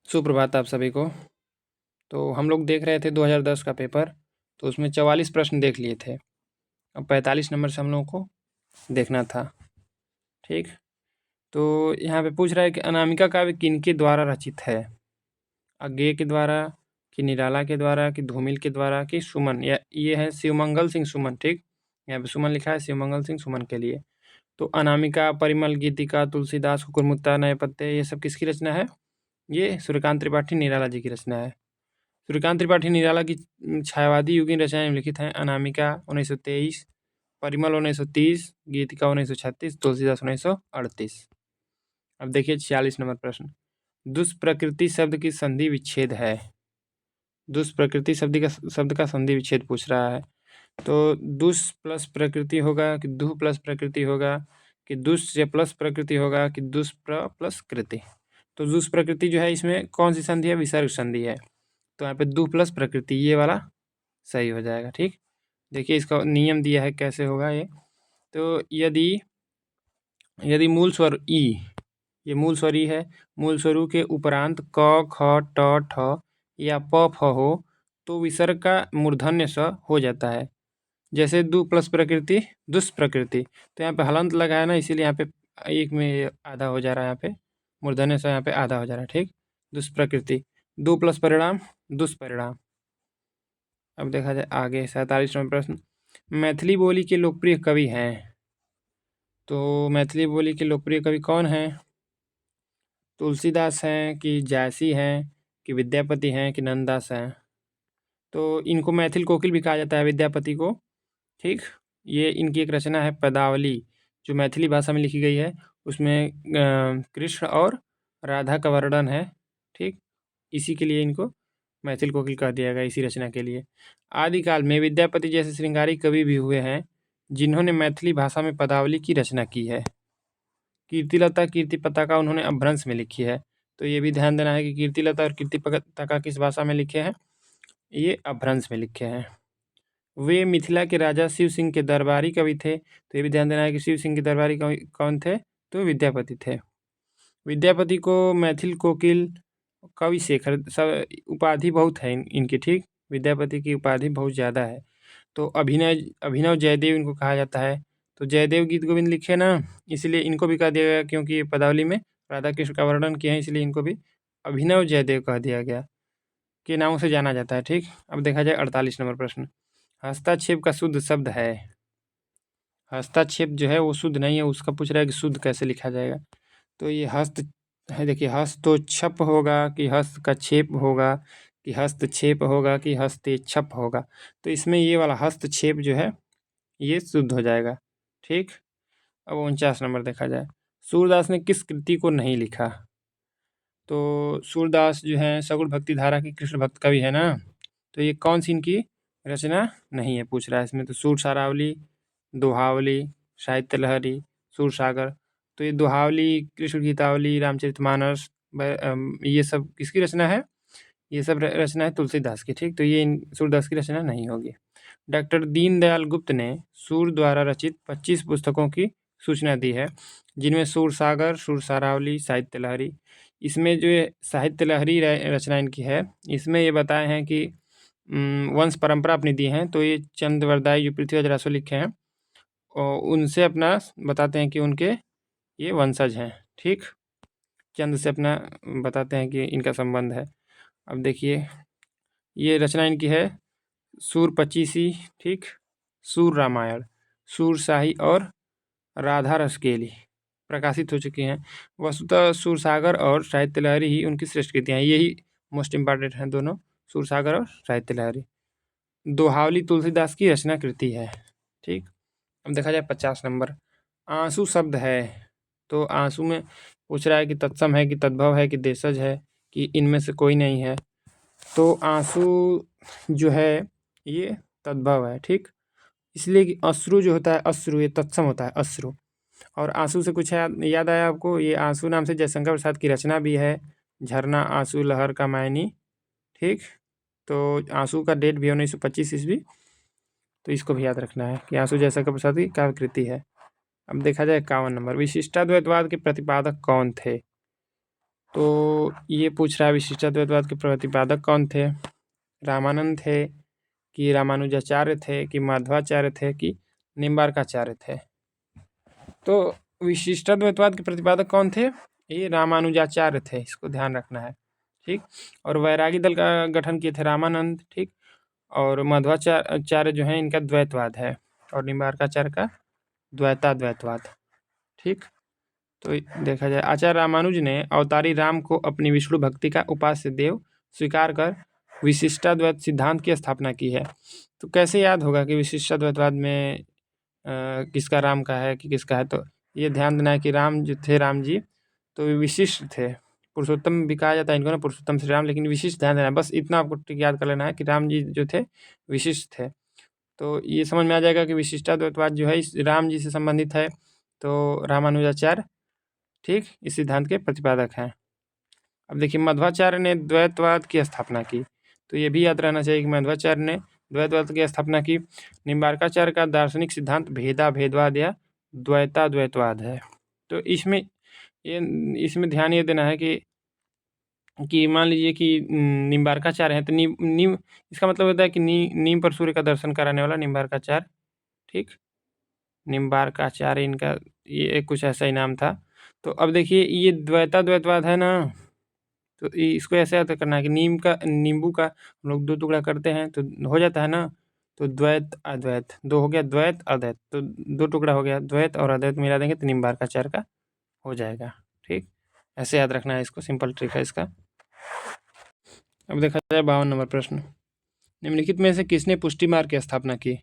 सुप्रभात आप सभी को। तो हम लोग देख रहे थे 2010 का पेपर, तो उसमें 44 प्रश्न देख लिए थे। अब 45 नंबर से हम लोगों को देखना था। ठीक, तो यहाँ पे पूछ रहा है कि अनामिका काव्य किनके द्वारा रचित है? अज्ञेय के द्वारा, कि निराला के द्वारा, कि धूमिल के द्वारा, कि सुमन, या ये है शिवमंगल सिंह सुमन। ठीक, यहाँ पे सुमन लिखा है, शिवमंगल सिंह सुमन के लिए। तो अनामिका, परिमल, गीतिका, तुलसीदास, कुकुरमुत्ता, नए पत्ते, ये सब किसकी रचना है? ये सूर्यकांत त्रिपाठी निराला जी की रचना है। सूर्यकांत त्रिपाठी निराला की छायावादी युगीन रचनाएं निम्नलिखित हैं। अनामिका 1923, परिमल 1930, गीतिका 1936, तुलसीदास 1938। अब देखिए 46 नंबर प्रश्न। दुष्प्रकृति शब्द की संधि विच्छेद है। दुष्प्रकृति शब्द का संधि विच्छेद पूछ रहा है। तो दुष् प्लस प्रकृति होगा, कि दुह प्लस प्रकृति होगा, कि दुष्य प्लस प्रकृति होगा, कि दुष्प्र प्लस कृति। तो दुष्प्रकृति जो है इसमें कौन सी संधि है? विसर्ग संधि है। तो यहाँ पे दुह प्लस प्रकृति, ये वाला सही हो जाएगा। ठीक, देखिए इसका नियम दिया है कैसे होगा ये। तो यदि मूल स्वर ई, ये मूल स्वर ई है, मूल स्वरों के उपरांत क ख ट ठ या प फ हो तो विसर्ग का मूर्धन्य स हो जाता है। जैसे दु प्लस प्रकृति दुष्प्रकृति, तो यहाँ पे हलंत लगा है ना, इसीलिए यहाँ पे एक में आधा हो जा रहा है, यहाँ पे मूर्धन्य स यहाँ पे आधा हो जा रहा है। ठीक, दुष्प्रकृति, दु प्लस परिणाम दुष्परिणाम। अब देखा जाए आगे 47 नंबर प्रश्न। मैथिली बोली के लोकप्रिय कवि हैं। तो मैथिली बोली के लोकप्रिय कवि कौन हैं? तुलसीदास हैं, कि जायसी हैं, कि विद्यापति हैं, कि नंददास हैं। तो इनको मैथिल कोकिल भी कहा जाता है, विद्यापति को। ठीक, ये इनकी एक रचना है पदावली, जो मैथिली भाषा में लिखी गई है। उसमें कृष्ण और राधा का वर्णन है। ठीक, इसी के लिए इनको मैथिल कोकिल कह दिया गया, इसी रचना के लिए। आदिकाल में विद्यापति जैसे श्रृंगारी कवि भी हुए हैं जिन्होंने मैथिली भाषा में पदावली की रचना की है। कीर्तिलता कीर्तिपताका उन्होंने अपभ्रंश में लिखी है। तो ये भी ध्यान देना है कि कीर्तिलता और कीर्तिपताका किस भाषा में लिखे हैं? ये अपभ्रंश में लिखे हैं। वे मिथिला के राजा शिव सिंह के दरबारी कवि थे। तो ये भी ध्यान देना है कि शिव सिंह के दरबारी कवि कौन थे? तो विद्यापति थे। विद्यापति को मैथिल कोकिल, कवि शेखर, सब उपाधि बहुत है इनकी। ठीक, विद्यापति की उपाधि बहुत ज़्यादा है। तो अभिनव जयदेव इनको कहा जाता है। तो जयदेव गीत गोविंद लिखे ना, इसलिए इनको भी कह दिया गया, क्योंकि ये पदावली में राधा कृष्ण का वर्णन किए हैं, इसलिए इनको भी अभिनव जयदेव कह दिया गया, के नामों से जाना जाता है। ठीक, अब देखा जाए 48 नंबर प्रश्न। हस्ताक्षेप का शुद्ध शब्द है। हस्ताक्षेप जो है वो शुद्ध नहीं है, उसका पूछ रहा है कि शुद्ध कैसे लिखा जाएगा। तो ये हस्त है, देखिए हस्तोक्षप होगा, कि हस्त का छेप होगा, कि हस्तक्षेप होगा, कि हस्तेक्षप होगा। तो इसमें ये वाला हस्तक्षेप जो है ये शुद्ध हो जाएगा। ठीक, अब 49 नंबर देखा जाए। सूरदास ने किस कृति को नहीं लिखा? तो सूरदास जो है सगुण भक्ति धारा की कृष्ण भक्त कवि है ना, तो ये कौन सी इनकी रचना नहीं है पूछ रहा है इसमें। तो सूर सारावली, दोहावली, साहित्य लहरी, सूर सागर। तो ये दोहावली, कृष्ण गीतावली, रामचरितमानस, ये सब किसकी रचना है? ये सब रचना है तुलसीदास की। ठीक, तो ये सूरदास की रचना नहीं होगी। डॉक्टर दीनदयाल गुप्त ने सूर द्वारा रचित 25 पुस्तकों की सूचना दी है, जिनमें सूर सागर, सूर सारावली, साहित्य लहरी। इसमें जो ये साहित्य लहरी रचना इनकी है, इसमें ये बताए हैं कि वंश परंपरा अपनी दी हैं। तो ये चंद्रवरदाई जो पृथ्वीराज रासो लिखे हैं और उनसे अपना बताते हैं कि उनके ये वंशज हैं। ठीक, चंद्र से अपना बताते हैं कि इनका संबंध है। अब देखिए ये रचना इनकी है सूर पचीसी। ठीक, सूर रामायण, सूर शाही और राधा रसकेली प्रकाशित हो चुकी हैं। वस्तुतः सूरसागर और साहित्य लहरी ही उनकी श्रेष्ठ कृतियाँ हैं, यही मोस्ट इम्पॉर्टेंट हैं दोनों, सूरसागर और साहित्य लहरी। दोहावली तुलसीदास की रचना कृति है। ठीक, अब देखा जाए 50 नंबर। आंसू शब्द है। तो आंसू में पूछ रहा है कि तत्सम है, कि तद्भव है, कि देशज है, कि इनमें से कोई नहीं है। तो आंसू जो है ये तद्भव है। ठीक, इसलिए कि अश्रु जो होता है, अश्रु, ये तत्सम होता है, अश्रु। और आंसू से कुछ याद आया आपको? ये आंसू नाम से जयशंकर प्रसाद की रचना भी है, झरना आंसू लहर का मैनी। ठीक, तो आंसू का डेट भी है 1925 ईस्वी। तो इसको भी याद रखना है कि आंसू जयशंकर प्रसाद की काव्य कृति है। अब देखा जाए 51 नंबर। विशिष्टाद्वैतवाद के प्रतिपादक कौन थे? तो ये पूछ रहा है विशिष्टाद्वैतवाद के प्रतिपादक कौन थे? रामानंद थे कि रामानुजाचार्य थे कि माध्वाचार्य थे कि निम्बार्काचार्य थे? तो विशिष्टाद्वैतवाद के प्रतिपादक कौन थे? ये रामानुजाचार्य थे, इसको ध्यान रखना है, ठीक। और वैरागी दल का गठन किए थे रामानंद, ठीक। और मध्वाचार्य जो है इनका द्वैतवाद है और निम्बार्काचार्य का द्वैताद्वैतवाद, ठीक। तो देखा जाए आचार्य रामानुज ने अवतारी राम को अपनी विष्णु भक्ति का उपास्य देव स्वीकार कर विशिष्टाद्वैत सिद्धांत की स्थापना की है। तो कैसे याद होगा कि विशिष्टाद्वैतवाद में किसका राम का है कि किसका है? तो ये ध्यान देना है कि राम जो थे, राम जी तो विशिष्ट थे, पुरुषोत्तम भी कहा जाता है इनको ना, पुरुषोत्तम श्री राम, लेकिन विशिष्ट ध्यान देना है। बस इतना आपको ठीक याद कर लेना है कि राम जी जो थे विशिष्ट थे। तो ये समझ में आ जाएगा कि विशिष्टाद्वैतवाद जो है इस राम जी से संबंधित है। तो रामानुजाचार्य, ठीक, इस सिद्धांत के प्रतिपादक हैं। अब देखिए मध्वाचार्य ने द्वैतवाद की स्थापना की, तो ये भी याद रहना चाहिए कि मध्वाचार्य ने द्वैतवाद की स्थापना की। निम्बार्काचार्य का दार्शनिक सिद्धांत भेदाभेदवाद या द्वैताद्वैतवाद है। तो इसमें ध्यान ये देना है कि मान लीजिए कि निम्बार्काचार्य हैं तो नीम इसका मतलब होता है कि नीम पर सूर्य का दर्शन कराने वाला निम्बार्काचार्य, ठीक। निम्बार्काचार्य इनका ये कुछ ऐसा ही नाम था। तो अब देखिए ये द्वैताद्वैतवाद है ना, तो इसको ऐसे याद करना है कि नींबू का हम लोग 2 टुकड़ा करते हैं तो हो जाता है ना, तो द्वैत अद्वैत 2 हो गया, द्वैत अद्वैत तो 2 टुकड़ा हो गया, द्वैत और अद्वैत मिला देंगे तो निम्बार्काचार्य का हो जाएगा, ठीक। ऐसे याद रखना है इसको, सिंपल ट्रिक है इसका। अब देखा जाए 52 नंबर प्रश्न, निम्नलिखित में से किसने पुष्टि मार्ग की स्थापना की?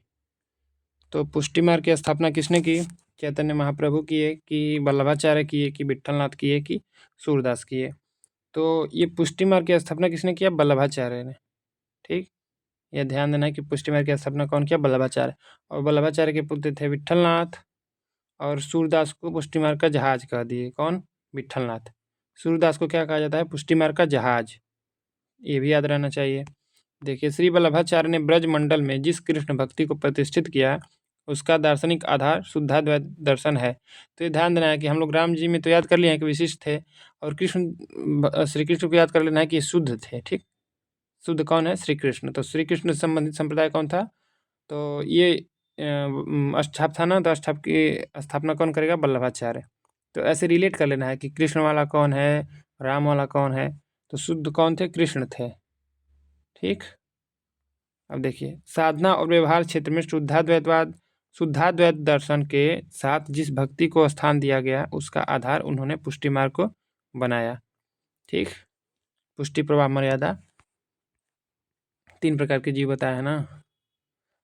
तो पुष्टि मार्ग की स्थापना किसने की? चैतन्य महाप्रभु किए कि वल्लभाचार्य किए कि विट्ठलनाथ किए कि सूरदास किए? तो ये पुष्टि मार्ग की स्थापना किसने किया? वल्लभाचार्य ने, ठीक। यह ध्यान देना है कि पुष्टि मार्ग की स्थापना कौन किया? वल्लभाचार्य। और वल्लभाचार्य के पुत्र थे विट्ठलनाथ, और सूरदास को पुष्टि मार्ग का जहाज कह दिए। कौन? विट्ठलनाथ। सूरदास को क्या कहा जाता है? पुष्टि मार्ग का जहाज, ये भी याद रहना चाहिए। देखिए श्री वल्लभाचार्य ने ब्रज मंडल में जिस कृष्ण भक्ति को प्रतिष्ठित किया उसका दार्शनिक आधार शुद्धाद्वैत दर्शन है। तो ये ध्यान देना है कि हम लोग राम जी में तो याद कर लिए हैं कि विशिष्ट थे, और श्री कृष्ण को याद कर लेना है कि शुद्ध थे, ठीक। शुद्ध कौन है? श्री कृष्ण। तो श्री कृष्ण से संबंधित संप्रदाय कौन था? तो ये अष्टाप था ना, तो अष्टाप की स्थापना कौन करेगा? वल्लभाचार्य। तो ऐसे रिलेट कर लेना है कि कृष्ण वाला कौन है, राम वाला कौन है। तो शुद्ध कौन थे? कृष्ण थे, ठीक। अब देखिए साधना और व्यवहार क्षेत्र में शुद्धाद्वैत दर्शन के साथ जिस भक्ति को स्थान दिया गया उसका आधार उन्होंने पुष्टि मार्ग को बनाया, ठीक। पुष्टि प्रवाह मर्यादा 3 प्रकार के जीव बताया है ना।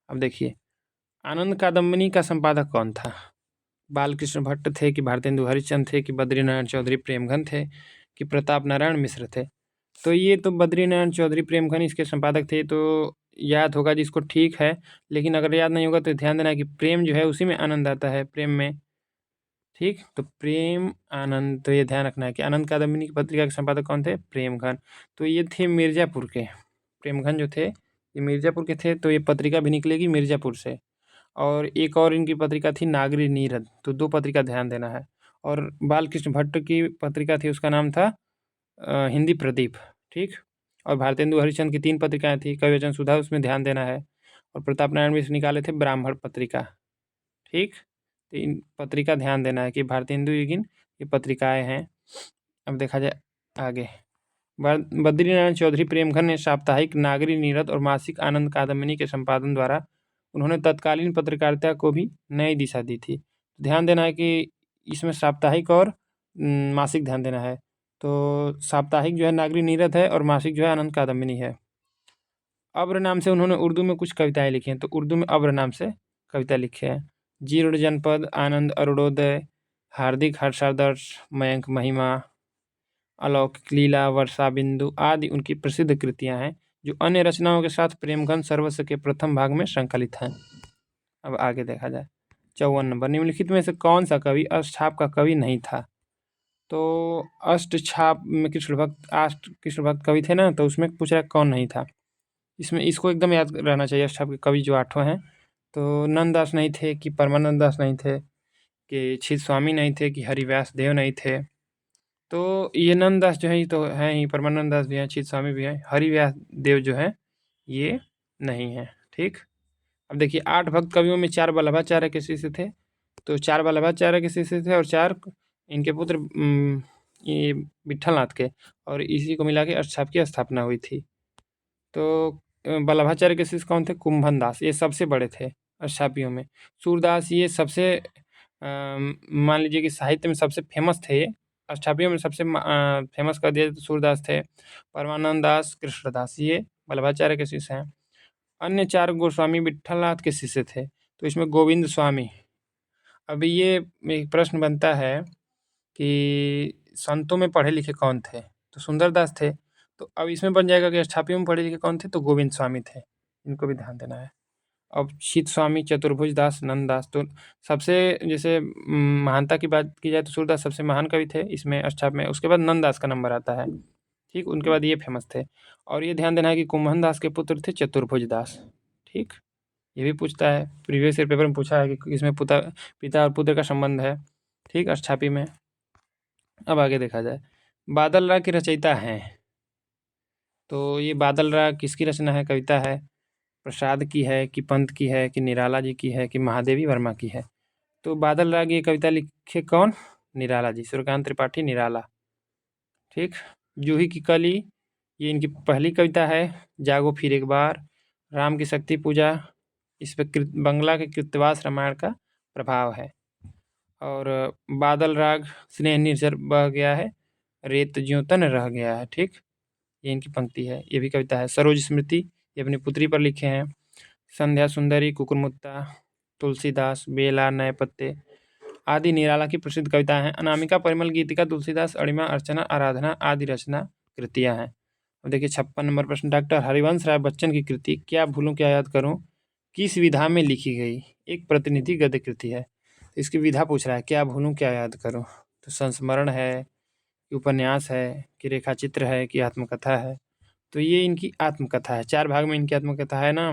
अब देखिए आनंद कादम्बिनी का संपादक कौन था? बालकृष्ण भट्ट थे कि भारतेंदु हरिश्चंद्र थे कि बद्रीनारायण चौधरी प्रेमघन थे कि प्रताप नारायण मिश्र थे? तो ये तो बद्रीनारायण चौधरी प्रेमघन इसके संपादक थे, तो याद होगा जिसको, ठीक है। लेकिन अगर याद नहीं होगा तो ध्यान देना है कि प्रेम जो है उसी में आनंद आता है, प्रेम में, ठीक। तो प्रेम आनंद, तो ये ध्यान रखना है कि आनंद कादम्बिनी की पत्रिका के संपादक कौन थे? प्रेमघन। तो ये थे मिर्जापुर के, प्रेमघन जो थे ये मिर्जापुर के थे, तो ये पत्रिका भी निकलेगी मिर्जापुर से। और एक और इनकी पत्रिका थी नागरी नीरद, तो 2 पत्रिका ध्यान देना है। और बालकृष्ण भट्ट की पत्रिका थी, उसका नाम था हिंदी प्रदीप, ठीक। और भारतेंदु हरिश्चंद्र की 3 पत्रिकाएं थी, कवि वचन सुधा, उसमें ध्यान देना है। और प्रताप नारायण मिश्र निकाले थे ब्राह्मण पत्रिका, ठीक। तो इन पत्रिका ध्यान देना है कि भारतेंदु की ये पत्रिकाएं हैं। अब देखा जाए आगे, बद्रीनारायण चौधरी प्रेमघन ने साप्ताहिक नागरी नीरद और मासिक आनंद कादम्बिनी के संपादन द्वारा उन्होंने तत्कालीन पत्रकारिता को भी नई दिशा दी थी। ध्यान देना है कि इसमें साप्ताहिक और मासिक ध्यान देना है। तो साप्ताहिक जो है नागरी नीरद है और मासिक जो है आनंद कादम्बिनी है। अब्र नाम से उन्होंने उर्दू में कुछ कविताएं लिखी हैं, तो उर्दू में अब्र नाम से कविता लिखे हैं। जीर्ण जनपद, आनंद अरुणोदय, हार्दिक हर्षादर्श, मयंक महिमा, अलौकिक लीला, वर्षा बिंदु आदि उनकी प्रसिद्ध कृतियां हैं, जो अन्य रचनाओं के साथ प्रेमघन सर्वस्व के प्रथम भाग में संकलित हैं। अब आगे देखा जाए 54 नंबर, निम्नलिखित में से कौन सा कवि अष्टछाप का कवि नहीं था? तो अष्टछाप में कृष्ण भक्त कवि थे ना, तो उसमें पूछ रहा कौन नहीं था। इसमें इसको एकदम याद रहना चाहिए, अष्टछाप के कवि जो 8 हैं, तो नंददास नहीं थे कि परमानंद दास नहीं थे कि छिद स्वामी नहीं थे कि हरिव्यास देव नहीं थे। तो ये नंददास जो है ये तो हैं ही, परमानंद दास भी हैं, चित स्वामी भी हैं, हरिव्यास देव जो हैं ये नहीं है। ठीक। अब देखिए 8 भक्त कवियों में 4 वल्लभाचार्य के शिष्य थे। तो 4 वल्लभाचार्य के शिष्य थे और 4 इनके पुत्र ये विट्ठलनाथ के, और इसी को मिला के अष्टछाप की स्थापना हुई थी। तो वल्लभाचार्य के शिष्य कौन थे? कुंभन दास, ये सबसे बड़े थे अष्टछापियों में। सूरदास ये सबसे मान लीजिए कि साहित्य में सबसे फेमस थे ये। अष्टछापियों में सबसे फेमस कर दिया तो सूरदास थे। परमानंद दास, कृष्णदास ये वल्लभाचार्य के शिष्य हैं। अन्य 4 गोस्वामी विट्ठलनाथ के शिष्य थे। तो इसमें गोविंद स्वामी। अभी ये एक प्रश्न बनता है कि संतों में पढ़े लिखे कौन थे? तो सुंदरदास थे। तो अब इसमें बन जाएगा कि अष्टछापियों में पढ़े लिखे कौन थे? तो गोविंद स्वामी थे। इनको भी ध्यान देना है। अब शीत स्वामी, चतुर्भुज दास, नंददास, तो सबसे जैसे महानता की बात की जाए तो सूरदास सबसे महान कवि थे इसमें अष्टछाप में। उसके बाद नंददास का नंबर आता है। ठीक। उनके बाद ये फेमस थे। और ये ध्यान देना है कि कुंभन दास के पुत्र थे चतुर्भुज दास। ठीक। ये भी पूछता है, प्रीवियस ईयर पेपर में पूछा है कि इसमें पिता और पुत्र का संबंध है। ठीक। अष्टछापी में। अब आगे देखा जाए, बादल राग के रचयिता हैं। तो ये बादल राग किसकी रचना है, कविता है? प्रसाद की है कि पंत की है कि निराला जी की है कि महादेवी वर्मा की है? तो बादल राग ये कविता लिखे कौन? निराला जी, सूर्यकांत त्रिपाठी निराला। ठीक। जूही की कली ये इनकी पहली कविता है। जागो फिर एक बार, राम की शक्ति पूजा, इस पे बंगला के कृतवास रामायण का प्रभाव है। और बादल राग स्नेह निर्झर बह गया है, रेत ज्यों तन रह गया है। ठीक। ये इनकी पंक्ति है, ये भी कविता है। सरोज स्मृति ये अपनी पुत्री पर लिखे हैं। संध्या सुंदरी, कुकुरमुत्ता, तुलसीदास, बेला, नए पत्ते आदि निराला की प्रसिद्ध कविताएं हैं। अनामिका, परिमल, गीतिका, तुलसीदास, अणिमा, अर्चना, आराधना आदि रचना कृतियां हैं। अब देखिए 56 नंबर प्रश्न, डॉक्टर हरिवंश राय बच्चन की कृति क्या भूलूं क्या याद करूं किस विधा में लिखी गई? एक प्रतिनिधि गद्य कृति है। तो इसकी विधा पूछ रहा है, क्या भूलूं क्या याद करूं? तो संस्मरण है कि उपन्यास है कि रेखाचित्र है कि आत्मकथा है? तो ये इनकी आत्मकथा है। 4 भाग में इनकी आत्मकथा है ना।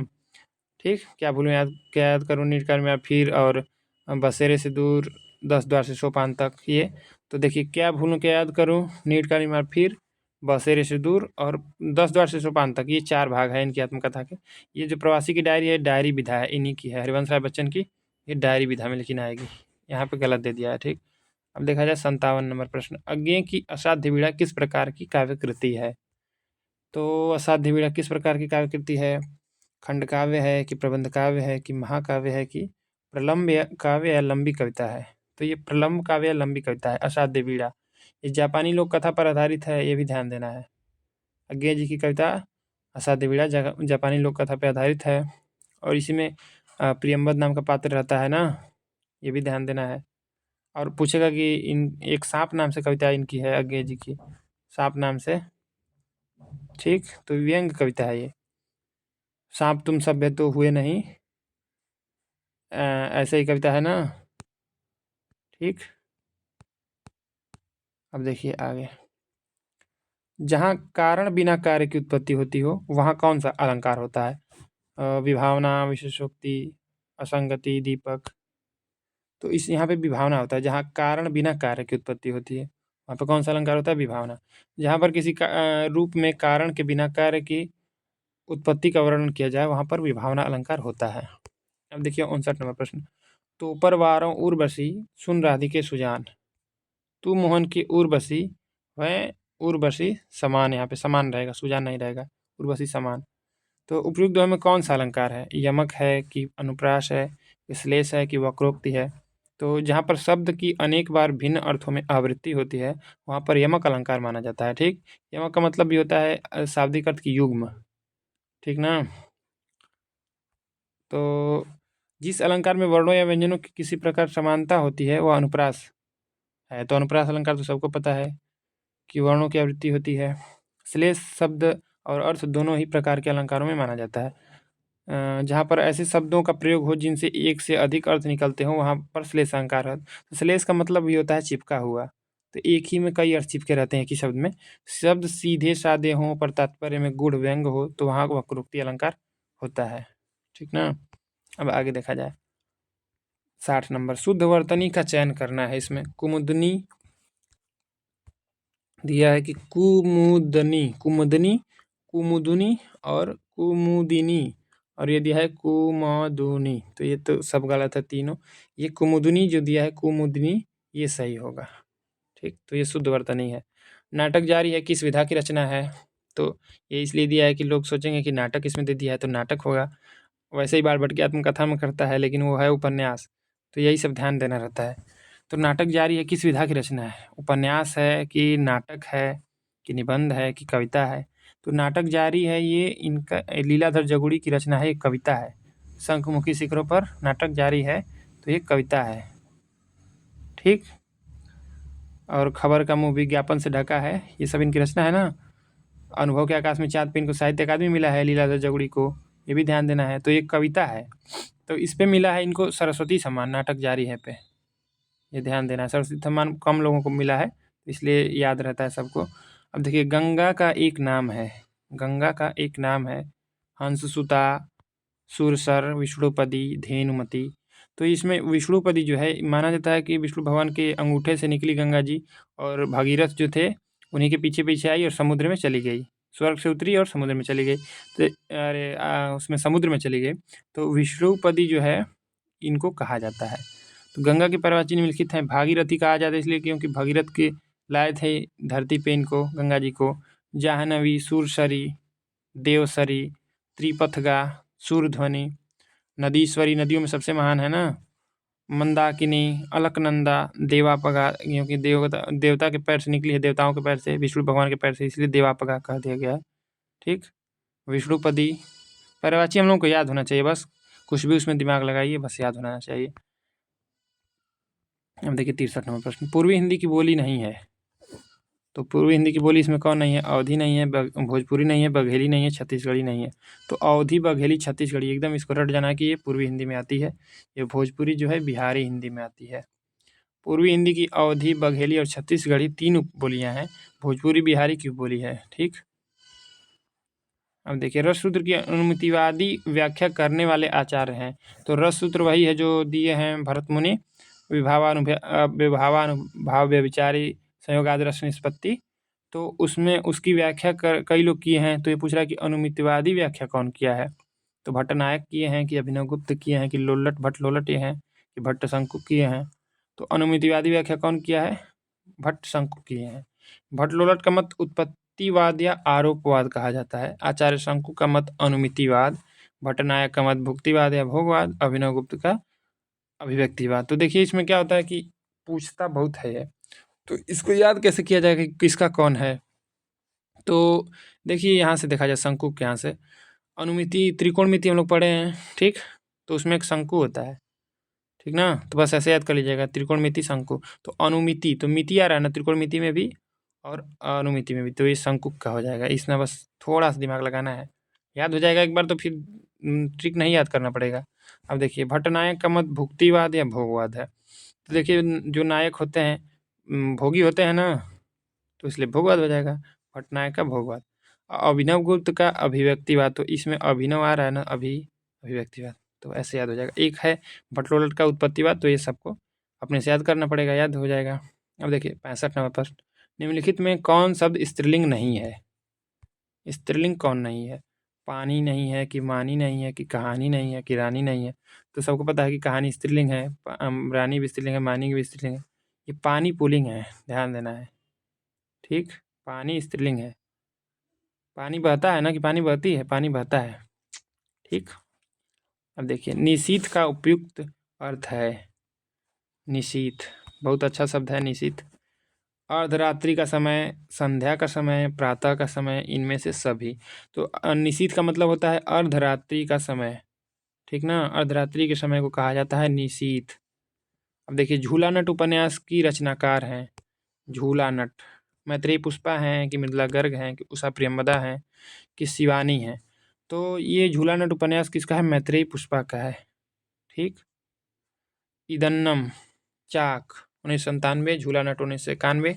ठीक। क्या भूलूं याद क्या याद करूं, नीटकाल में फिर, और बसेरे से दूर, 10 द्वार से सोपान तक। ये तो देखिए, क्या भूलूं क्या याद करूं, नीटकाल में फिर, बसेरे से दूर और 10 द्वार से सोपान तक, ये 4 भाग है इनकी आत्मकथा के। ये जो प्रवासी की डायरी है, डायरी विधा है इन्हीं की है, हरिवंश राय बच्चन की। ये डायरी विधा में लेकिन आएगी, यहाँ पे गलत दे दिया है। ठीक। अब देखा जाए 57 नंबर प्रश्न, अज्ञेय की असाध्य वीणा किस प्रकार की काव्य कृति है? तो असाध्य वीणा किस प्रकार की काव्य कृति है? खंड काव्य है कि प्रबंध काव्य है कि महाकाव्य है कि प्रलंब काव्य या लंबी कविता है? तो ये प्रलंब काव्य या लंबी कविता है असाध्य वीणा। ये जापानी लोक कथा पर आधारित है, ये भी ध्यान देना है। अज्ञेय जी की कविता असाध्य वीणा जापानी लोक कथा पर आधारित है। और इसी में प्रियंवद नाम का पात्र रहता है ना, ये भी ध्यान देना है। और पूछेगा कि इन एक सांप नाम से कविता इनकी है, अज्ञेय जी की, सांप नाम से। ठीक। तो व्यंग कविता है ये। सांप तुम सभ्य तो हुए नहीं, ऐसे ही कविता है ना। ठीक। अब देखिए आगे, जहाँ कारण बिना कार्य की उत्पत्ति होती हो वहाँ कौन सा अलंकार होता है? विभावना, विशेषोक्ति, असंगति, दीपक। तो इस यहाँ पे विभावना होता है। जहाँ कारण बिना कार्य की उत्पत्ति होती है वहाँ पे कौन सा अलंकार होता है? विभावना। जहाँ पर किसी रूप में कारण के बिना कार्य की उत्पत्ति का वर्णन किया जाए वहाँ पर विभावना अलंकार होता है। अब देखिए 59 नंबर प्रश्न, तो ऊपर वारों उर्वशी सुन राधिके सुजान, तू मोहन की उर्वशी, वह उर्वशी समान, यहाँ पे समान रहेगा, सुजान नहीं रहेगा, उर्वशी समान। तो उपयुक्त दोहे में कौन सा अलंकार है? यमक है कि अनुप्रास है, विश्लेष है कि वक्रोक्ति है? तो जहाँ पर शब्द की अनेक बार भिन्न अर्थों में आवृत्ति होती है वहाँ पर यमक अलंकार माना जाता है। ठीक। यमक का मतलब भी होता है शाब्दिक अर्थ की युग्म। ठीक ना। तो जिस अलंकार में वर्णों या व्यंजनों की किसी प्रकार समानता होती है वह अनुप्रास है। तो अनुप्रास अलंकार तो सबको पता है कि वर्णों की आवृत्ति होती है। श्लेष शब्द और अर्थ दोनों ही प्रकार के अलंकारों में माना जाता है। जहाँ पर ऐसे शब्दों का प्रयोग हो जिनसे एक से अधिक अर्थ निकलते हों वहाँ पर श्लेष अलंकार है। तो श्लेष का मतलब भी होता है चिपका हुआ। तो एक ही में कई अर्थ चिपके रहते हैं कि शब्द में। शब्द सीधे साधे हों पर तात्पर्य में गूढ़ व्यंग हो तो वहाँ वक्रोक्ति अलंकार होता है। ठीक ना। अब आगे देखा जाए 60 नंबर, शुद्ध वर्तनी का चयन करना है। इसमें कुमुदनी, दिया है कि कुमुदनी, कुमुदनी, कुमुदुनी और कुमुदिनी, और ये दिया है कुमदुनी। तो ये तो सब गलत है तीनों। ये कुमुदुनी जो दिया है, कुमुदनी, ये सही होगा। ठीक, तो ये शुद्ध वर्तनी है। नाटक जारी है किस विधा की रचना है? तो ये इसलिए दिया है कि लोग सोचेंगे कि नाटक इसमें दे दिया है तो नाटक होगा। वैसे ही बालबट आत्मकथा में करता है, लेकिन वो है उपन्यास, तो यही सब ध्यान देना रहता है। तो नाटक जारी है किस विधा की रचना है? उपन्यास है कि नाटक है कि निबंध है कि कविता है? तो नाटक जारी है, ये इनका लीलाधर जगुड़ी की रचना है, एक कविता है। शंखमुखी शिखरों पर नाटक जारी है, तो ये कविता है। ठीक, और खबर का मुंह विज्ञापन से ढका है, ये सब इनकी रचना है ना। अनुभव के आकाश में चाँद पे इनको साहित्य अकादमी मिला है, लीलाधर जगुड़ी को, ये भी ध्यान देना है। तो ये कविता है, तो इस पे मिला है इनको सरस्वती सम्मान, नाटक जारी है पे, ये ध्यान देना है। सरस्वती सम्मान कम लोगों को मिला है, इसलिए याद रहता है सबको। अब देखिए, गंगा का एक नाम है, गंगा का एक नाम है हंससुता, सुरसर, विष्णुपदी, धेनुमती। तो इसमें विष्णुपदी जो है, माना जाता है कि विष्णु भगवान के अंगूठे से निकली गंगा जी, और भगीरथ जो थे उन्हीं के पीछे पीछे आई और समुद्र में चली गई, स्वर्ग से उतरी और समुद्र में चली गई। तो अरे उसमें समुद्र में चली गई, तो विष्णुपदी जो है इनको कहा जाता है। तो गंगा के पर्वत निम्नलिखित हैं। भागीरथी कहा जाता है इसलिए क्योंकि भगीरथ के लाए थे धरती पे इनको, गंगा जी को। जाह्नवी, सुरसरी, देवसरी, त्रिपथगा, सूरध्वनि, नदीश्वरी, नदियों में सबसे महान है ना, मंदाकिनी, अलकनंदा, देवापगा, क्योंकि देवता के पैर से निकली है, देवताओं के पैर से, विष्णु भगवान के पैर से, इसलिए देवापगा कह दिया गया है। ठीक, विष्णुपदी। पर्यायवाची हम लोग को याद होना चाहिए, बस कुछ भी उसमें दिमाग लगाइए, बस याद होना चाहिए। अब देखिए 63 नंबर प्रश्न, पूर्वी हिंदी की बोली नहीं है। तो पूर्वी हिंदी की बोली इसमें कौन नहीं है? अवधी नहीं है, भोजपुरी नहीं है, बघेली नहीं है, छत्तीसगढ़ी नहीं है। तो अवधी, बघेली, छत्तीसगढ़ी एकदम इसको रट जाना कि ये पूर्वी हिंदी में आती है। ये भोजपुरी जो है बिहारी हिंदी में आती है। पूर्वी हिंदी की अवधी, बघेली और छत्तीसगढ़ी तीन उपबोलियाँ हैं। भोजपुरी बिहारी की उपबोली है। ठीक, अब देखिए रससूत्र की अनुमितिवादी व्याख्या करने वाले आचार्य हैं। तो रससूत्र वही है जो दिए हैं भरत मुनि, विभावानुभाव व्यभिचारी संयोगादि रस निष्पत्ति। तो उसमें उसकी व्याख्या कई लोग किए हैं। तो ये पूछ रहा है कि अनुमितिवादी व्याख्या कौन किया है? तो भट्टनायक किए हैं कि अभिनव गुप्त किए हैं कि लोलट, भट्ट लोलट ये हैं कि भट्ट शंकु किए हैं? तो अनुमितिवादी व्याख्या कौन किया है? भट्ट शंकु किए हैं। भट्ट लोलट का मत उत्पत्तिवाद या आरोपवाद कहा जाता है। आचार्य शंकु का मत अनुमितिवाद, भट्टनायक का मत भुक्तिवाद या भोगवाद, अभिनव गुप्त का अभिव्यक्तिवाद। तो देखिए इसमें क्या होता है कि पूछता बहुत है ये, तो इसको याद कैसे किया जाएगा कि किसका कौन है? तो देखिए यहाँ से देखा जाए शंकु के यहाँ से, अनुमिति त्रिकोणमिति हम लोग पढ़े हैं। ठीक, तो उसमें एक शंकु होता है। ठीक ना, तो बस ऐसे याद कर लीजिएगा, त्रिकोणमिति शंकु। तो अनुमिति, तो मिति आ रहा है ना त्रिकोणमिति में भी और अनुमिति में भी, तो ये शंकु का हो जाएगा। इसमें बस थोड़ा सा दिमाग लगाना है, याद हो जाएगा एक बार तो फिर ट्रिक नहीं याद करना पड़ेगा। अब देखिए भट्टनायक का मत भुक्तिवाद या भोगवाद है। तो देखिए जो नायक होते हैं भोगी होते हैं ना, तो इसलिए भोगवाद हो जाएगा, भट्टनायक का भोगवाद। अभिनव गुप्त का अभिव्यक्तिवाद, तो इसमें अभिनव आ रहा है ना, अभिव्यक्तिवाद, तो ऐसे याद हो जाएगा। एक है भट्टलोलट का उत्पत्तिवाद, तो ये सबको अपने से याद करना पड़ेगा, याद हो जाएगा। अब देखिए 65 नंबर प्रश्न, निम्नलिखित में कौन शब्द स्त्रीलिंग नहीं है? स्त्रीलिंग कौन नहीं है? पानी नहीं है कि मानी नहीं है कि कहानी नहीं है कि रानी नहीं है? तो सबको पता है कि कहानी स्त्रीलिंग है, रानी भी स्त्रीलिंग है, मानी भी स्त्रीलिंग है। ये पानी पुल्लिंग है, ध्यान देना है। ठीक, पानी स्त्रीलिंग है। पानी बहता है ना कि पानी बहती है? पानी बहता है। ठीक, अब देखिए निशीथ का उपयुक्त अर्थ है। निशीथ बहुत अच्छा शब्द है, निशीथ। अर्धरात्रि का समय, संध्या का समय, प्रातः का समय, इनमें से सभी। तो निशीथ का मतलब होता है अर्धरात्रि का समय। ठीक ना, अर्धरात्रि के समय को कहा जाता है निशीथ। अब देखिए झूला नट उपन्यास की रचनाकार हैं। झूला नट मैत्रेयी पुष्पा हैं कि मृदुला गर्ग हैं कि उषा प्रियंवदा हैं कि शिवानी हैं? तो ये झूला नट उपन्यास किसका है? मैत्रेयी पुष्पा का है। ठीक, इदन्नम चाक 1997, झूला नट 1991,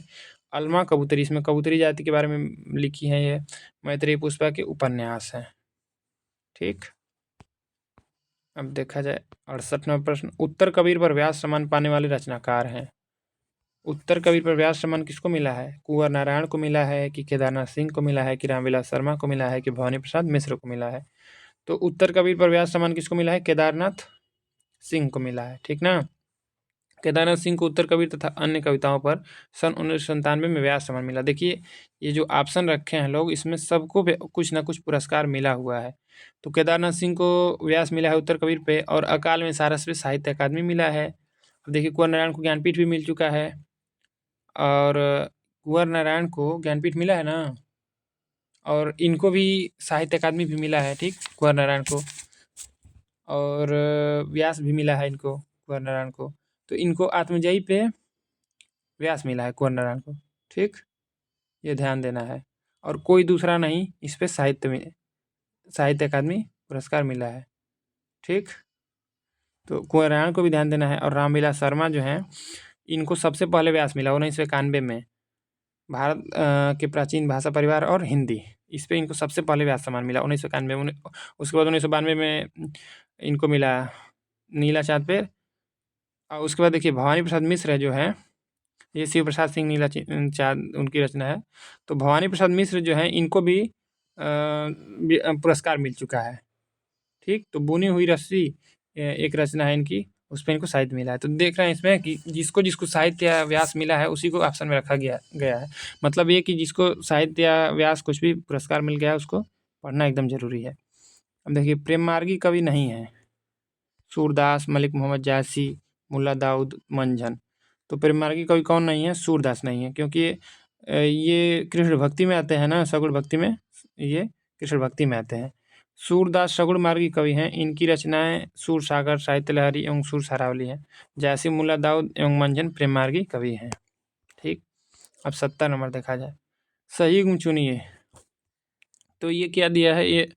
अलमा कबूतरी, इसमें कबूतरी जाति के बारे में लिखी है, ये मैत्रेयी पुष्पा के उपन्यास हैं। ठीक, अब देखा जाए 68वां प्रश्न, उत्तर कबीर पर व्यास सम्मान पाने वाले रचनाकार हैं। उत्तर कबीर पर व्यास सम्मान किसको मिला है? कुंवर नारायण को मिला है कि केदारनाथ सिंह को मिला है कि रामविलास शर्मा को मिला है कि भवानी प्रसाद मिश्र को मिला है? तो उत्तर कबीर पर व्यास सम्मान किसको मिला है? केदारनाथ सिंह को मिला है, ठीक ना। केदारनाथ सिंह को उत्तर कबीर तथा अन्य कविताओं पर सन 1997 में व्यास सम्मान मिला। देखिए ये जो ऑप्शन रखे हैं लोग, इसमें सबको कुछ ना कुछ पुरस्कार मिला हुआ है। तो केदारनाथ सिंह को व्यास मिला है उत्तर कबीर पे, और अकाल में सारस पे साहित्य अकादमी मिला है। अब देखिए कुंवर नारायण को ज्ञानपीठ भी मिल चुका है, और कुंवर नारायण को ज्ञानपीठ मिला है ना, और इनको भी साहित्य अकादमी भी मिला है, ठीक, कुंवर नारायण को, और व्यास भी मिला है इनको, कुंवर नारायण को। तो इनको आत्मजयी पे व्यास मिला है कुंवर नारायण को, ठीक, ये ध्यान देना है। और कोई दूसरा नहीं इस पे साहित्य अकादमी पुरस्कार मिला है, ठीक। तो कुंवर नारायण को भी ध्यान देना है। और रामविलास शर्मा जो हैं, इनको सबसे पहले व्यास मिला 1991 में, भारत के प्राचीन भाषा परिवार और हिंदी, इस पे इनको सबसे पहले व्यास सम्मान मिला 1991 में। उसके बाद 1992 में इनको मिला नीला चाँद पे। और उसके बाद देखिए भवानी प्रसाद मिश्र जो है, ये शिव प्रसाद सिंह नीला चाँद उनकी रचना है। तो भवानी प्रसाद मिश्र जो हैं, इनको भी पुरस्कार मिल चुका है, ठीक। तो बुनी हुई रस्सी एक रचना है इनकी, उस पर इनको साहित्य मिला है। तो देख रहे हैं इसमें कि जिसको जिसको साहित्य या व्यास मिला है उसी को ऑप्शन में रखा गया है। मतलब ये कि जिसको साहित्य या व्यास कुछ भी पुरस्कार मिल गया है उसको पढ़ना एकदम जरूरी है। अब देखिए प्रेम मार्गी कवि नहीं है, सूरदास, मलिक मोहम्मद जायसी, मुल्ला दाऊद मंझन। तो प्रेम मार्गी कवि कौन नहीं है? सूरदास नहीं है, क्योंकि ये कृष्ण भक्ति में आते हैं ना, सगुण भक्ति में, ये कृष्ण भक्ति में आते हैं। सूरदास सगुण मार्गी कवि हैं, इनकी रचनाएं सूर सागर, साहित्य लहरी एवं सुर सारावली हैं। जैसे मुल्ला दाऊद एवं मंझन प्रेम मार्गी कवि हैं, ठीक। अब 70 नंबर देखा जाए, सही गुण चुनिए। तो ये क्या दिया है? ये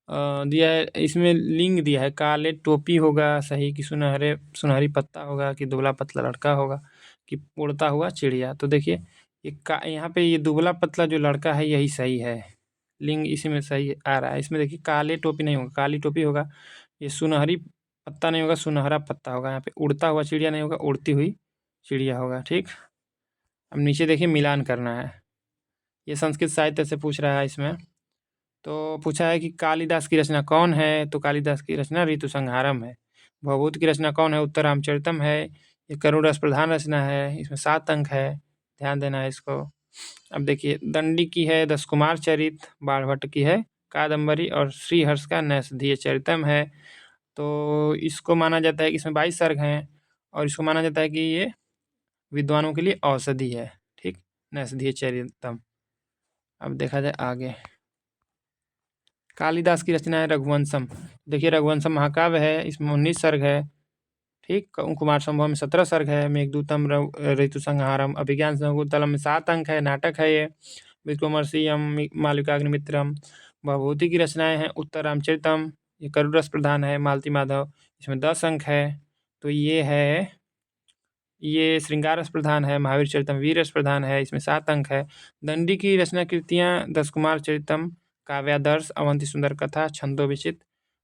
दिया है, इसमें लिंग दिया है, काले टोपी होगा सही, कि सुनहरी पत्ता होगा, कि दुबला पतला लड़का होगा, कि उड़ता हुआ चिड़िया। तो देखिए यहाँ पे ये दुबला पतला जो लड़का है यही सही है, लिंग इसी में सही आ रहा है। इसमें देखिए काले टोपी नहीं होगा, काली टोपी होगा। ये सुनहरी पत्ता नहीं होगा, सुनहरा पत्ता होगा। यहाँ पे उड़ता हुआ चिड़िया नहीं होगा, उड़ती हुई चिड़िया होगा, ठीक। अब नीचे देखिए मिलान करना है, ये संस्कृत साहित्य से पूछ रहा है इसमें। तो पूछा है कि कालिदास की रचना कौन है? तो कालिदास की रचना ऋतु संहारम है। भवभूति की रचना कौन है? उत्तर रामचरितम है। ये करुण रस प्रधान रचना है, इसमें 7 अंक है, ध्यान देना है इसको। अब देखिए दंडी की है दस कुमार चरित, बाणभट्ट की है कादम्बरी, और श्रीहर्ष का नैषधीय चरितम है। तो इसको माना जाता है कि इसमें 22 सर्ग हैं, और इसको माना जाता है कि ये विद्वानों के लिए औषधि है, ठीक, नैषधीय चरितम। अब देखा जाए आगे, कालिदास की रचना है रघुवंशम। देखिए रघुवंशम महाकाव्य है, इसमें 19 सर्ग है, ठीक। कुमार संभव में 17 सर्ग है, मेघदूतम, ऋतु संहारम, अभिज्ञान संकुतलम में 7 अंक है, नाटक है ये, विक्रमोर्वशीयम, मालविकाग्निमित्रम। भवभूति की रचनाएं हैं उत्तर रामचरितम, ये करुण रस प्रधान है, मालती माधव, इसमें 10 अंक है। तो ये श्रृंगार रस प्रधान है, महावीर चरितम वीर रस प्रधान है, इसमें 7 अंक है। दंडी की रचना कृतियाँ दस कुमार चरितम, काव्यादर्श, अवंती सुंदर कथा, छंदोविचित,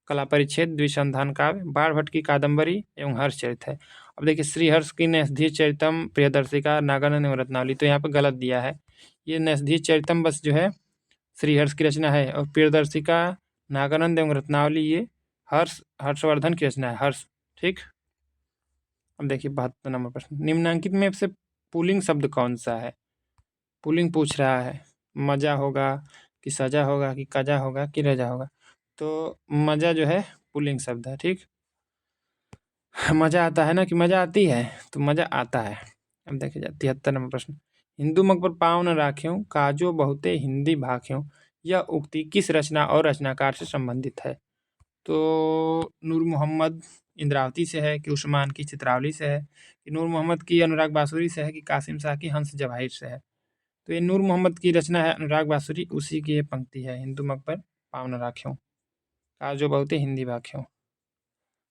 कला परिच्छेद, द्विसंधान काव्य, बाणभट्ट की कादम्बरी एवं हर्षचरित है। अब देखिए श्रीहर्ष की नैषधीय चरितम, प्रियदर्शिका, नागानंद एवं रत्नावली। तो यहाँ पे गलत दिया है, ये नैषधीय चरितम बस जो है श्रीहर्ष की रचना है, और प्रियदर्शिका, नागानंद एवं रत्नावली ये हर्षवर्धन की रचना है, हर्ष, ठीक। अब देखिए 72 नंबर प्रश्न, निम्नांकित में से पुल्लिंग शब्द कौन सा है? पुल्लिंग पूछ रहा है, मजा होगा कि सजा होगा कि कजा होगा कि रजा होगा? तो मजा जो है पुल्लिंग शब्द है, ठीक। मजा आता है ना कि मजा आती है? तो मजा आता है। अब देखिए 73 नंबर प्रश्न, हिंदू मग पर पाँव न राख्यों, काजो बहुते हिंदी भाख्यों, यह उक्ति किस रचना और रचनाकार से संबंधित है? तो नूर मोहम्मद इंद्रावती से है, कि उस्मान की चित्रावली से है, कि नूर मोहम्मद की अनुराग बांसुरी से है, कि कासिम शाह की हंस जवाहिर से है? तो ये नूर मोहम्मद की रचना है, अनुराग बांसुरी, उसी की ये पंक्ति है, हिंदू मग पर पाँव न राख्यों, काजो बहुते हिंदी भाख्यों।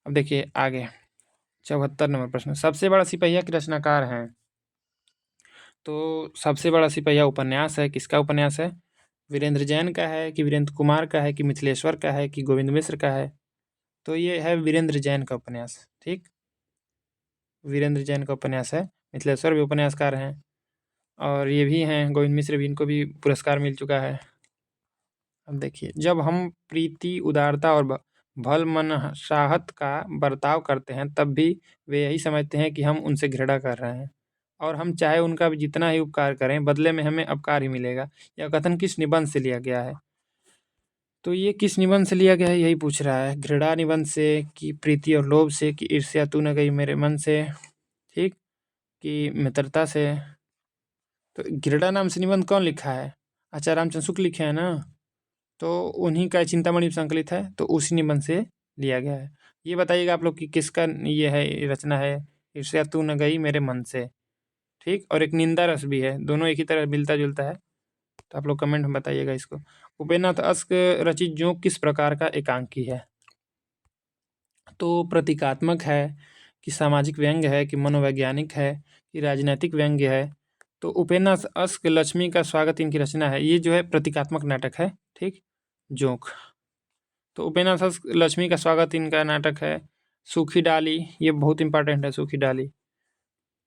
अब देखिए आगे 74 नंबर प्रश्न, सबसे बड़ा सिपहिया के रचनाकार हैं? तो सबसे बड़ा सिपहिया उपन्यास है, किसका उपन्यास है? वीरेंद्र जैन का है, कि वीरेंद्र कुमार का है, कि मिथिलेश्वर का है, कि गोविंद मिश्र का है? तो ये है वीरेंद्र जैन का उपन्यास, ठीक, वीरेंद्र जैन का उपन्यास है मिथिलेश्वर भी उपन्यासकार हैं, और ये भी हैं गोविंद मिश्र भी, इनको भी पुरस्कार मिल चुका है। अब देखिए, जब हम प्रीति, उदारता और भलमनसाहत का बर्ताव करते हैं, तब भी वे यही समझते हैं कि हम उनसे घृणा कर रहे हैं, और हम चाहे उनका भी जितना ही उपकार करें, बदले में हमें अपकार ही मिलेगा। यह कथन किस निबंध से लिया गया है? तो ये किस निबंध से लिया गया है, यही पूछ रहा है। घृणा निबंध से, कि प्रीति और लोभ से, कि ईर्ष्या तू न गई मेरे मन से, ठीक, कि मित्रता से? तो घृणा नाम से निबंध कौन लिखा है? आचार्य रामचंद्र शुक्ल लिखे हैं ना, तो उन्हीं का चिंतामणि में संकलित है, तो उसी निबंध से लिया गया है। ये बताइएगा आप लोग कि किसका ये है, रचना है? ईर्ष्या तू न गई मेरे मन से, ठीक, और एक निंदा रस भी है, दोनों एक ही तरह मिलता जुलता है। तो आप लोग कमेंट में बताइएगा इसको। उपेन्द्रनाथ अश्क रचित जोंक किस प्रकार का एकांकी है? तो प्रतीकात्मक है, कि सामाजिक व्यंग्य है, कि मनोवैज्ञानिक है, कि राजनैतिक व्यंग्य है? तो उपेन्द्रनाथ अश्क लक्ष्मी का स्वागत इनकी रचना है। ये जो है प्रतीकात्मक नाटक है, ठीक, जोंक। तो उपेन्द्रनाथ अश्क लक्ष्मी का स्वागत इनका नाटक है। सूखी डाली, ये बहुत इंपॉर्टेंट है, सूखी डाली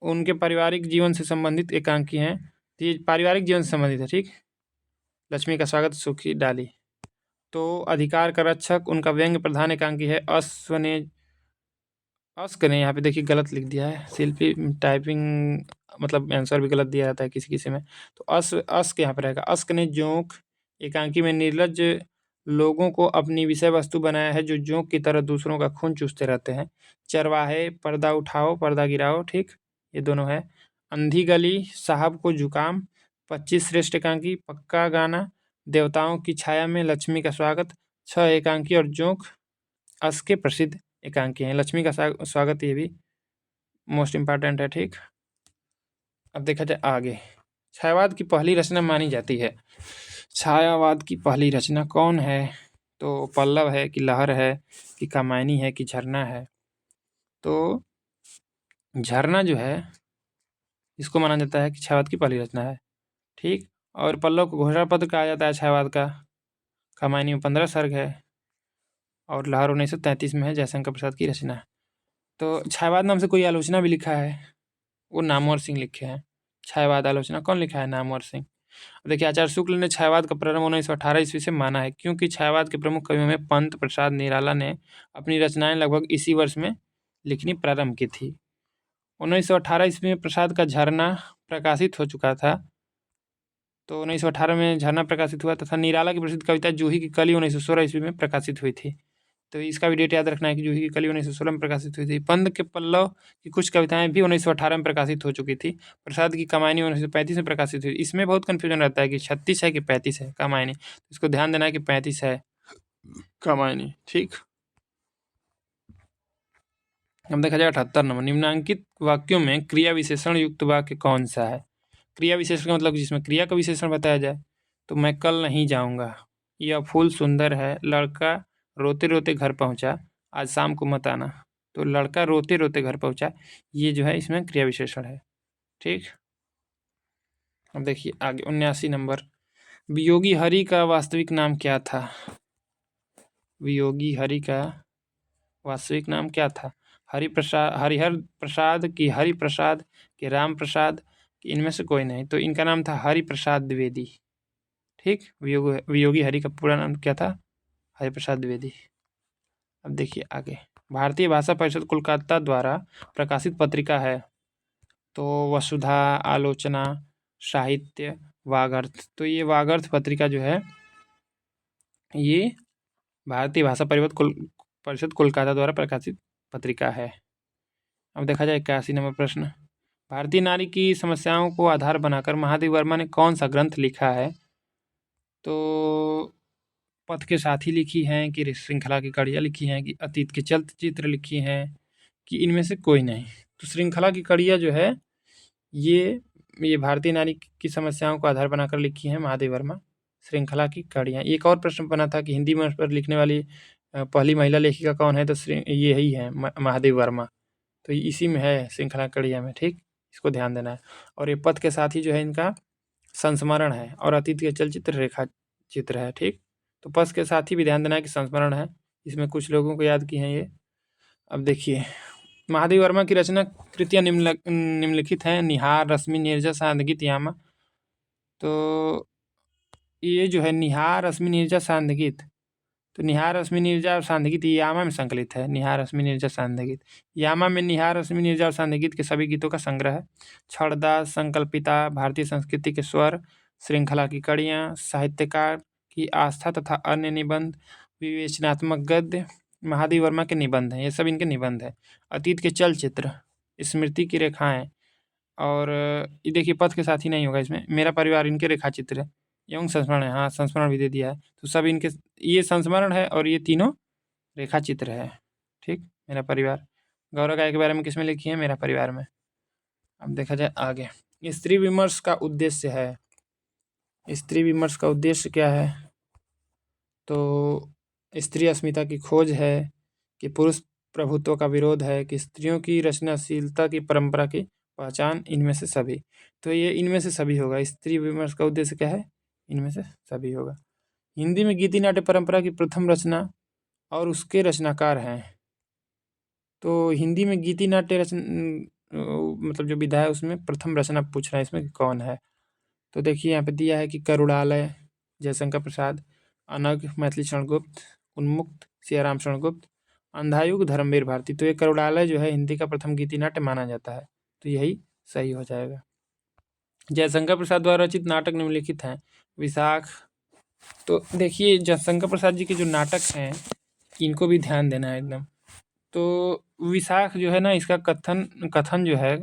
उनके पारिवारिक जीवन से संबंधित एकांकी हैं। तो ये पारिवारिक जीवन से संबंधित है, ठीक। लक्ष्मी का स्वागत, सूखी डाली। तो अधिकार का रक्षक उनका व्यंग्य प्रधान एकांकी है। अश्क ने यहाँ पे देखिए गलत लिख दिया है, शिल्पी टाइपिंग मतलब आंसर भी गलत दिया जाता है किसी किसी में। तो अश्क यहाँ पे रहेगा। अश्क ने जोंक एकांकी में निर्लज्ज लोगों को अपनी विषय वस्तु बनाया है, जो जोंक की तरह दूसरों का खून चूसते रहते हैं। चरवाहे, पर्दा उठाओ पर्दा गिराओ, ठीक, ये दोनों है। अंधी गली, साहब को जुकाम, 25 श्रेष्ठ एकांकी, पक्का गाना, देवताओं की छाया में, लक्ष्मी का स्वागत, 6 एकांकी और जोंक अश्क के प्रसिद्ध एकांकी हैं। लक्ष्मी का स्वागत ये भी मोस्ट इम्पॉर्टेंट है, ठीक। अब देखा जाए आगे, छायावाद की पहली रचना मानी जाती है। छायावाद की पहली रचना कौन है? तो पल्लव है, कि लहर है, कि कामायनी है, कि झरना है? तो झरना जो है इसको माना जाता है कि छायावाद की पहली रचना है, ठीक। और पल्लव को घोषणा पत्र कहा जाता है छायावाद का। कामायनी में 15 सर्ग है, और लहर 1933 में है, जयशंकर प्रसाद की रचना है। तो छायावाद नाम से कोई आलोचना भी लिखा है, वो नामवर सिंह लिखे हैं। छायावाद आलोचना कौन लिखा है? नामवर सिंह। देखिए, आचार्य शुक्ल ने छायावाद का प्रारंभ 1918 ईस्वी से माना है, क्योंकि छायावाद के प्रमुख कवियों में पंत प्रसाद निराला ने अपनी रचनाएं लगभग इसी वर्ष में लिखनी प्रारंभ की थी। 1918 ईस्वी में प्रसाद का झरना प्रकाशित हो चुका था। तो 1918 में झरना प्रकाशित हुआ तथा निराला की प्रसिद्ध कविता जूही की कली 1916 ईस्वी में प्रकाशित हुई थी। तो इसका भी डेट याद रखना है कि जूही की कली 1916 में प्रकाशित हुई थी। पंत के पल्लव की कुछ कविताएं भी 1918 में प्रकाशित हो चुकी थी। प्रसाद की कामायनी 1935 में प्रकाशित हुई। इसमें बहुत कन्फ्यूजन रहता है कि 36 है कि 35 है कामायनी, इसको ध्यान देना है कि 35 है कामायनी, ठीक। अब देखा जाए 78 नंबर, निम्नांकित वाक्यों में क्रिया विशेषण युक्त वाक्य कौन सा है? क्रिया विशेषण का मतलब जिसमें क्रिया का विशेषण बताया जाए। तो मैं कल नहीं जाऊंगा, यह फूल सुंदर है, लड़का रोते रोते घर पहुंचा, आज शाम को मत आना। तो लड़का रोते रोते घर पहुंचा, ये जो है इसमें क्रिया विशेषण है, ठीक। अब देखिए आगे 79 नंबर, वियोगी हरि का वास्तविक नाम क्या था? वियोगी हरि का वास्तविक नाम क्या था? हरिहर प्रसाद, की हरि प्रसाद, के राम प्रसाद, कि इनमें से कोई नहीं। तो इनका नाम था हरि प्रसाद द्विवेदी, ठीक। वियोगी हरि का पूरा नाम क्या था? हरि प्रसाद द्विवेदी। अब देखिए आगे, भारतीय भाषा परिषद कोलकाता द्वारा प्रकाशित पत्रिका है। तो वसुधा, आलोचना, साहित्य, वागर्थ। तो ये वागर्थ पत्रिका जो है ये भारतीय भाषा परिषद कोलकाता द्वारा प्रकाशित पत्रिका है। अब देखा जाए 81 नंबर प्रश्न, भारतीय नारी की समस्याओं को आधार बनाकर महादेव वर्मा ने कौन सा ग्रंथ लिखा है? तो पथ के साथी लिखी हैं, कि श्रृंखला की कड़ियाँ लिखी हैं, कि अतीत के चलचित्र चित्र लिखी हैं, कि इनमें से कोई नहीं। तो श्रृंखला की कड़ियाँ जो है ये भारतीय नारी की समस्याओं को आधार बनाकर लिखी हैं महादेव वर्मा। श्रृंखला की कड़ियाँ। एक और प्रश्न बना था कि हिंदी में पर लिखने वाली पहली महिला लेखिका कौन है? तो ये ही है महादेव वर्मा। तो इसी में है श्रृंखला कड़ियाँ में, ठीक। इसको ध्यान देना है। और ये पथ के साथ ही जो है इनका संस्मरण है, और अतीत के चलचित्र रेखा चित्र है, ठीक। तो पथ के साथ ही भी ध्यान देना है कि संस्मरण है, इसमें कुछ लोगों को याद की हैं ये। अब देखिए महादेव वर्मा की रचना कृतियाँ निम्नलिखित हैं: निहार, रश्मि, नीरजा, सांदगीत, यामा। तो ये जो है निहार, रश्मि, नीरजा, सांदगीत, तो निहार, रश्मि, नीरजा और सांदगीत ये यामा में संकलित है। निहार, रश्मि, नीरजा, सांदगीत। यामा में निहार, रश्मि, नीरजा और सांदगीत के सभी गीतों का संग्रह है। छड़दास, संकल्पिता, भारतीय संस्कृति के स्वर, श्रृंखला की कड़ियाँ, साहित्यकार की आस्था तथा अन्य निबंध, विवेचनात्मक गद्य, महादेव वर्मा के निबंध हैं। ये सब इनके निबंध हैं। अतीत के चलचित्र, स्मृति की रेखाएं, और ये देखिए पथ के साथी नहीं होगा इसमें, मेरा परिवार इनके रेखाचित्र है। एवं संस्मरण है, हाँ संस्मरण भी दे दिया है। तो सब इनके, ये संस्मरण है और ये तीनों रेखाचित्र है। ठीक, मेरा परिवार। गौरव गाय के बारे में किसमें लिखी है? मेरा परिवार में। अब देखा जाए आगे, स्त्री विमर्श का उद्देश्य है। स्त्री विमर्श का उद्देश्य क्या है? तो स्त्री अस्मिता की खोज है, कि पुरुष प्रभुत्व का विरोध है, कि स्त्रियों की रचनाशीलता की परंपरा की पहचान, इनमें से सभी। तो ये इनमें से सभी होगा। स्त्री विमर्श का उद्देश्य क्या है? इनमें से सभी होगा। हिंदी में गीति नाट्य परंपरा की प्रथम रचना और उसके रचनाकार हैं। तो हिंदी में गीति नाट्य मतलब जो विधा है उसमें प्रथम रचना पूछ रहा है इसमें कि कौन है। तो देखिए यहाँ पे दिया है कि करुणालय जयशंकर प्रसाद, अनग मैथिली शरण गुप्त, उन्मुक्त सियाराम शरण गुप्त, अंधायुग धर्मवीर भारती। तो ये करुणालय जो है हिंदी का प्रथम गीति नाट्य माना जाता है। तो यही सही हो जाएगा। जयशंकर प्रसाद द्वारा रचित नाटक निम्नलिखित हैं। विशाख। तो देखिए जयशंकर प्रसाद जी के जो नाटक हैं इनको भी ध्यान देना है एकदम। तो विशाख जो है ना, इसका कथन जो है,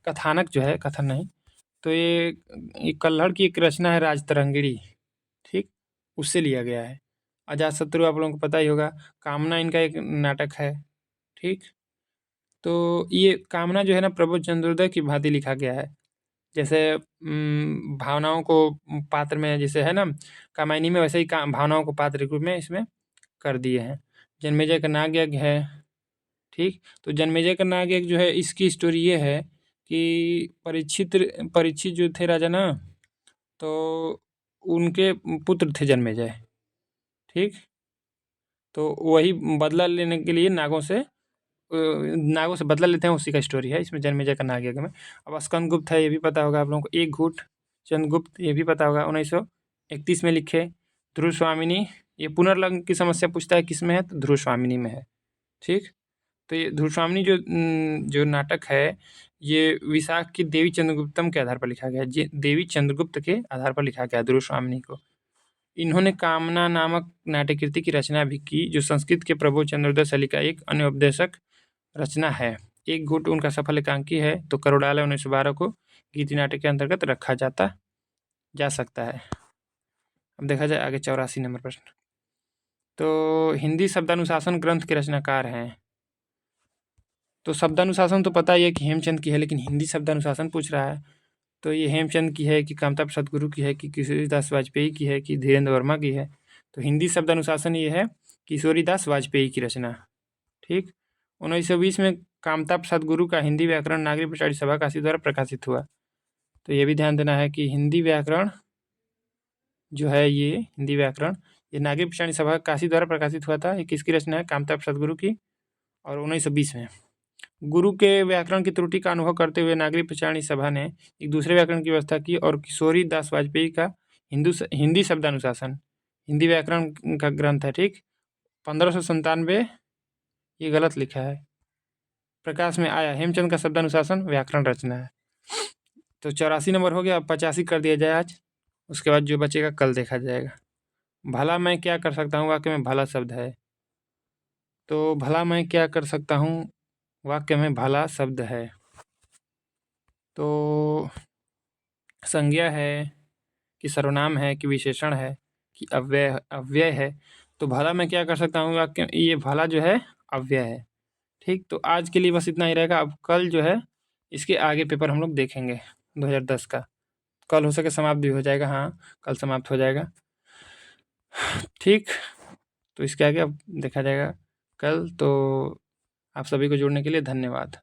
कथानक जो है, कथन नहीं, तो ये कल्हड़ की एक रचना है राजतरंगिणी। ठीक, उससे लिया गया है। अजातशत्रु आप लोगों को पता ही होगा। कामना इनका एक नाटक है। ठीक, तो ये कामना जो है ना प्रबोध चंद्रोदय की भांति लिखा गया है। जैसे भावनाओं को पात्र में, जैसे है ना कामायनी में, वैसे ही भावनाओं को पात्र के रूप में इसमें कर दिए हैं। जन्मेजय का नागयज्ञ है। ठीक, तो जन्मेजय का नागयज्ञ जो है, इसकी स्टोरी ये है कि परीक्षित जो थे राजा ना, तो उनके पुत्र थे जन्मेजय। ठीक, तो वही बदला लेने के लिए नागों से बदला लेते हैं, उसी का स्टोरी है इसमें जन्मेजय का नागयज्ञ में। अब स्कंद गुप्त है, ये भी पता होगा आप लोगों को। एक घूट चंद्रगुप्त, ये भी पता होगा, 1931 में लिखे। ध्रुव स्वामिनी, ये पुनर्लग्न की समस्या पूछता है, किस में है? तो ध्रुव स्वामिनी में है। ठीक, तो ये ध्रुव स्वामिनी जो नाटक है, ये विशाख की देवी चंद्रगुप्तम के आधार पर लिखा गया है। देवी चंद्रगुप्त के आधार पर लिखा गया ध्रुव स्वामिनी को। इन्होंने कामना नामक नाट्यकृति की रचना भी की, जो संस्कृत के प्रबोध चंद्रोदय शैली का एक अनुपदेशक रचना है। एक घूट उनका सफल एकांकी है। तो करुणालय 1912 को गीति नाट्य के अंतर्गत रखा जा सकता है। अब देखा जाए आगे 84 नंबर प्रश्न। तो हिंदी शब्दानुशासन ग्रंथ के रचनाकार हैं। तो शब्दानुशासन तो पता ही है कि हेमचंद की है, लेकिन हिंदी शब्दानुशासन पूछ रहा है। तो ये हेमचंद की है, कि कामता प्रसाद गुरु की है, कि किशोरीदास वाजपेयी की है, कि धीरेन्द्र वर्मा की है। तो हिंदी शब्दानुशासन ये है किशोरीदास वाजपेयी की रचना। ठीक, 1920 में कामता प्रसाद गुरु का हिंदी व्याकरण नागरिक प्रचार सभा काशी द्वारा प्रकाशित हुआ। तो ये भी ध्यान देना है कि हिंदी व्याकरण जो है, ये हिंदी व्याकरण ये नागरिक प्रचार सभा काशी द्वारा प्रकाशित हुआ था। ये किसकी रचना है? कामता प्रसाद गुरु की, और 1920 में। गुरु के व्याकरण की त्रुटि का अनुभव करते हुए नागरिक प्रचारणी सभा ने एक दूसरे व्याकरण की व्यवस्था की, और किशोरी दास वाजपेयी का हिंदी शब्दानुशासन हिंदी व्याकरण का ग्रंथ है। ठीक, 1597, ये गलत लिखा है, प्रकाश में आया। हेमचंद का शब्दानुशासन व्याकरण रचना है। तो 84 नंबर हो गया। अब 85 कर दिया जाए आज, उसके बाद जो बचेगा कल देखा जाएगा। भला मैं क्या कर सकता हूँ, वाक्य में भला शब्द है। तो भला मैं क्या कर सकता हूँ, वाक्य में भला शब्द है। तो संज्ञा है, कि सर्वनाम है, कि विशेषण है, कि अव्यय है। तो भला मैं क्या कर सकता हूँ, वाक्य ये भला जो है अव्यय है। ठीक, तो आज के लिए बस इतना ही रहेगा। अब कल जो है इसके आगे पेपर हम लोग देखेंगे 2010 का। कल हो सके समाप्त भी हो जाएगा, हाँ कल समाप्त हो जाएगा। ठीक, तो इसके आगे अब देखा जाएगा कल। तो आप सभी को जुड़ने के लिए धन्यवाद।